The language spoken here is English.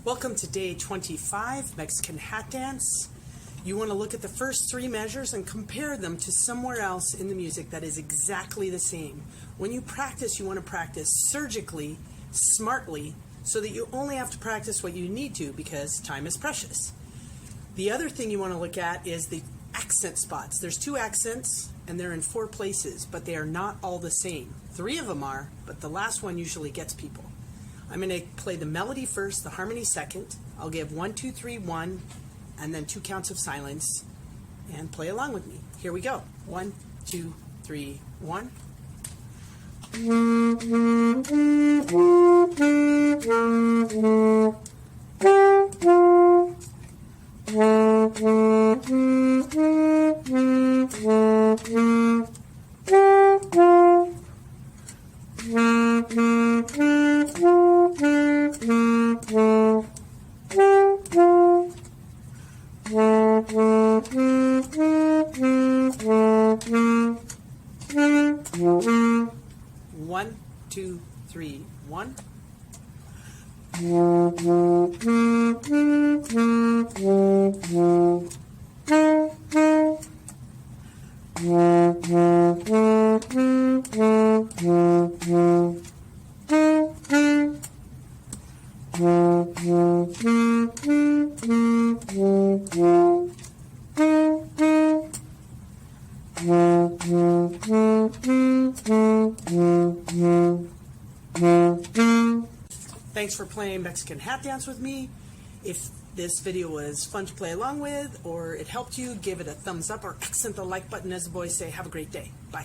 Welcome to day 25, Mexican hat dance. You want to look at the first three measures and compare them to somewhere else in the music that is exactly the same. When you practice, you want to practice surgically, smartly, so that you only have to practice what you need to because time is precious. The other thing you want to look at is the accent spots. There's 2 accents and they're in 4 places, but they are not all the same. 3 of them are, but the last one usually gets people. I'm going to play the melody first, the harmony second. I'll give 1, 2, 3, 1, and then 2 counts of silence, and play along with me. Here we go. 1, 2, 3, 1. One, two, three, one. Thanks for playing Mexican hat dance with me. If this video was fun to play along with or it helped you, give it a thumbs up or accent the like button, as the boys say. Have a great day. Bye.